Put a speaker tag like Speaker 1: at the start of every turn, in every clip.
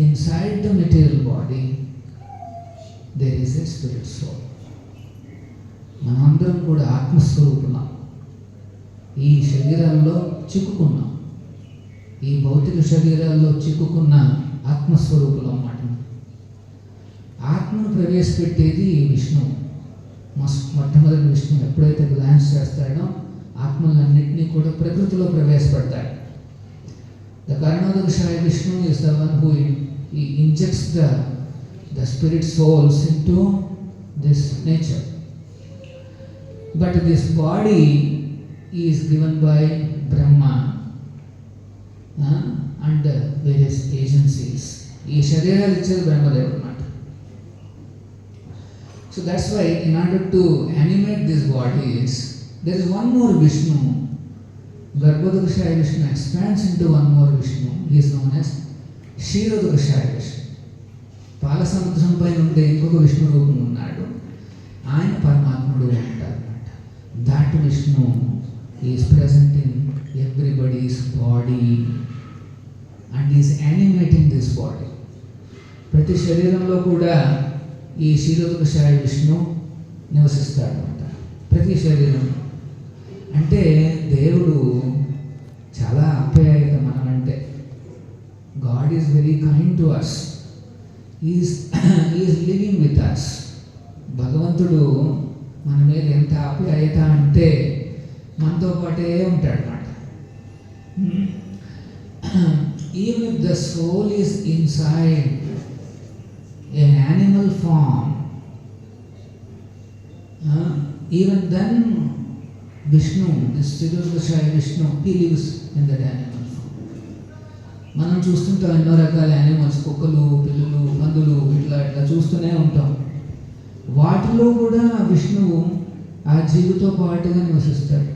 Speaker 1: inside the material body there is a spirit soul. మనందరం కూడా ఆత్మస్వరూపులం. ఈ శరీరాల్లో చిక్కుకున్నాం. ఈ భౌతిక శరీరాల్లో చిక్కుకున్న ఆత్మస్వరూపులం అన్నమాట. ఆత్మను ప్రవేశపెట్టేది విష్ణువు. మొట్టమొదటి విష్ణువు ఎప్పుడైతే గ్లాన్స్ చేస్తాడో ఆత్మలన్నింటినీ కూడా ప్రకృతిలో ప్రవేశపెడతాడు. The Karanodakashayi Vishnu is the one who injects the spirit souls into this nature. But this body is given by Brahma and various agencies. ఈ శరీరాలు ఇచ్చేది బ్రహ్మదేవుడు అన్నమాట. So that's why in order to animate these bodies, there is one more Vishnu. Garbhodakashaya Vishnu expands into one more Vishnu. He is known as Kshirodakashaya Vishnu. పాలసముద్రం పైన ఉండే ఇంకొక విష్ణు రూపం ఉన్నాడు. ఆయన పరమాత్ముడు ఉంటారన్నమాట. That Vishnu is present in everybody's body and is animating this body. ప్రతి శరీరంలో కూడా ఈ క్షీరోదకశాయ విష్ణు నివసిస్తాడనమాట. ప్రతి శరీరం అంటే దేవుడు చాలా ఆప్యాయత మనమంటే. God is very kind to us. Is living with us. భగవంతుడు మన మీద ఎంత ఆప్యాయత అంటే మనతో పాటే ఉంటాడనమాట. Even if the soul is inside an animal form, even then Vishnu, this Kshirodakashaya Vishnu, he lives in that animal form. మనం చూస్తుంటాం ఎన్నో రకాల యానిమల్స్, కుక్కలు, పిల్లులు, పందులు, ఇట్లా చూస్తూనే ఉంటాం. వాటిలో కూడా విష్ణువు ఆ జీవితో పాటుగా నివసిస్తాడు.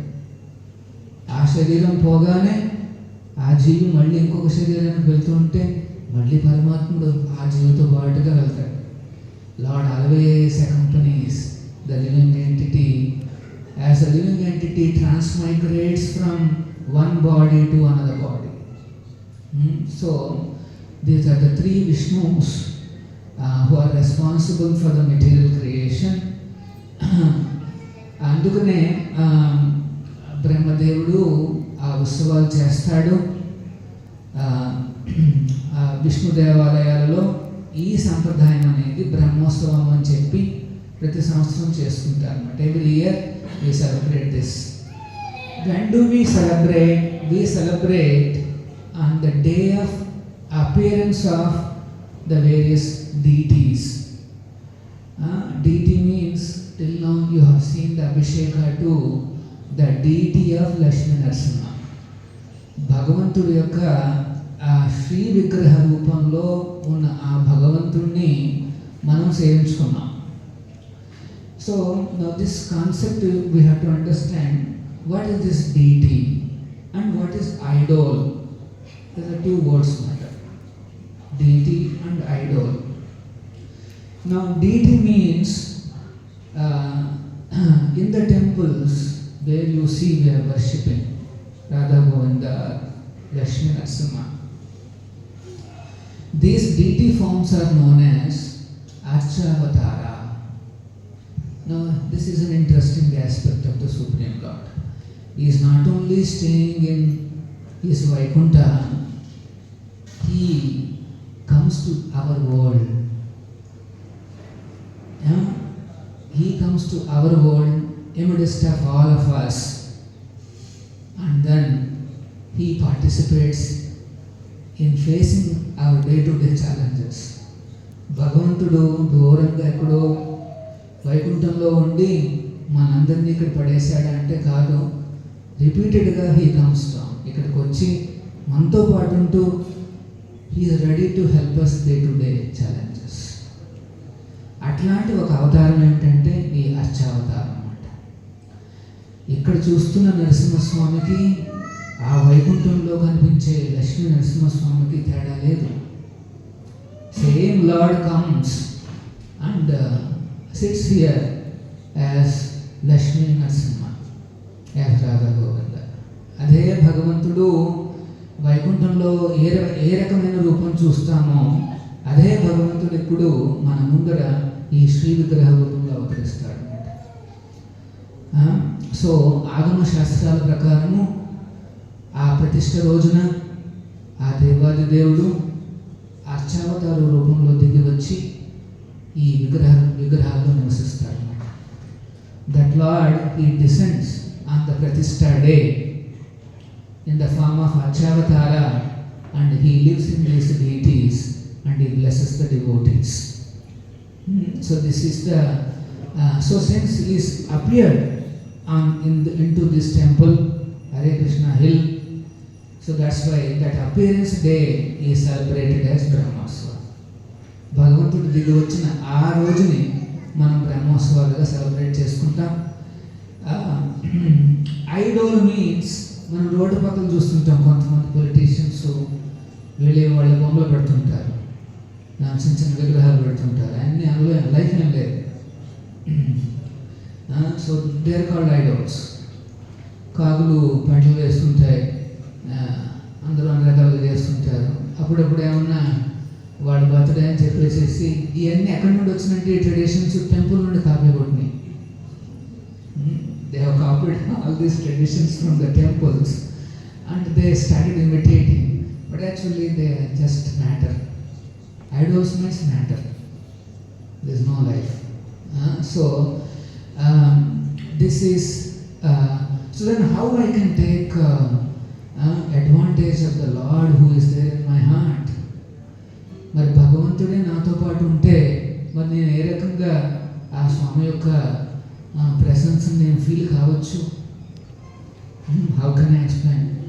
Speaker 1: ఆ శరీరం పోగానే ఆ జీవి మళ్ళీ ఇంకొక శరీరానికి వెళ్తుంటే మళ్ళీ పరమాత్ముడు ఆ జీవితో పాటుగా వెళ్తాడు. Lord always accompanies the living entity as the living entity transmigrates from one body to another body. So these are the three Vishnus who are responsible for the material creation. అందుకనే బ్రహ్మదేవుడు ఆ ఉత్సవాలు చేస్తాడు. విష్ణు దేవాలయాలలో ఈ సంప్రదాయం అనేది బ్రహ్మోత్సవం అని చెప్పి ప్రతి సంవత్సరం చేసుకుంటారు అన్నమాట. Every year we celebrate this. When do we celebrate? We celebrate on the day of appearance of the various deities. Deity means till now you have seen the Abhisheka to the deity of Lakshmi Narasimha. భగవంతుడి యొక్క ఆ శ్రీ విగ్రహ రూపంలో ఉన్న ఆ భగవంతుడిని మనం సేవించుకున్నాం. So now this concept we have to understand what is this deity and what is idol. There are two words అన్నమాట, deity and idol. Now deity means in the temples where you see we are worshipping Radha Govinda, Lakshmi Narasimha. These deity forms are known as Archavatara. Now, this is an interesting aspect of the Supreme Lord. He is not only staying in his Vaikuntha, he comes to our world. He comes to our world amidst of all of us. And then he participates in facing our day-to-day challenges. భగవంతుడు దూరంగా ఎక్కడో వైకుంఠంలో ఉండి మనందరినీ ఇక్కడ పడేశాడంటే కాదు. రిపీటెడ్గా he comes down, ఇక్కడికి వచ్చి మనతో పాటు ఉంటూ he is ready to help us day to day challenges. అట్లాంటి ఒక అవతారం ఏంటంటే ఈ అర్చావతారం. ఇక్కడ చూస్తున్న నరసింహస్వామికి ఆ వైకుంఠంలో కనిపించే లక్ష్మీ నరసింహస్వామికి తేడా లేదు. Same lord comes and sits here as Lakshmi Narasimha, as Radha Govinda. అదే భగవంతుడు వైకుంఠంలో ఏ రకమైన రూపం చూస్తామో అదే భగవంతుడు ఇప్పుడు మన ముందర ఈ శ్రీ విగ్రహ రూపంలో అవతరిస్తాడు. సో ఆగమ శాస్త్రాల ప్రకారము ఆ ప్రతిష్ఠ రోజున ఆ దేవాది దేవుడు అర్చావతార రూపంలో దిగి వచ్చి ఈ విగ్రహాల్లో నివసిస్తాడు. That lord he descends on the pratishtha day in the form of Archavatara, and he lives in these deities and he blesses the devotees. So this is the so since he is appeared into this temple, Hare Krishna hill, so that's why that appearance day is celebrated as Brahmosva. భగవంతుడు దిగి వచ్చిన ఆ రోజుని మనం బ్రహ్మోత్సవాలుగా celebrate చేసుకుంటాం. Idol means మనం road పక్కన చూస్తుంటాం, కొంతమంది పొలిటీషియన్స్ వెళ్ళి వాళ్ళ బొమ్మలు పెడుతుంటారు, చిన్న చిన్న విగ్రహాలు పెడుతుంటారు, అన్నీ అందులో లైఫ్ ఏం లేదు. So they are called idols. కాకులు పంటలు వేస్తుంటాయి, అందరూ అన్ని రకాలుగా చేస్తుంటారు. అప్పుడప్పుడు ఏమన్నా వాళ్ళ బర్త్డే అని చెప్పేసి ఇవన్నీ ఎక్కడి నుండి వచ్చినట్టు ఈ ట్రెడిషన్స్ టెంపుల్ నుండి copy కొట్టినాయి. They have copied all these traditions from the temples and they started imitating, but actually they just matter. Idols means matter. There is no life. This is so then how I can take advantage of the Lord who is there in my heart? మరి భగవంతుడే నాతో పాటు ఉంటే మరి నేను ఏ రకంగా ఆ స్వామి యొక్క ప్రెసెన్స్ నేను ఫీల్ కావచ్చు? How can I explain?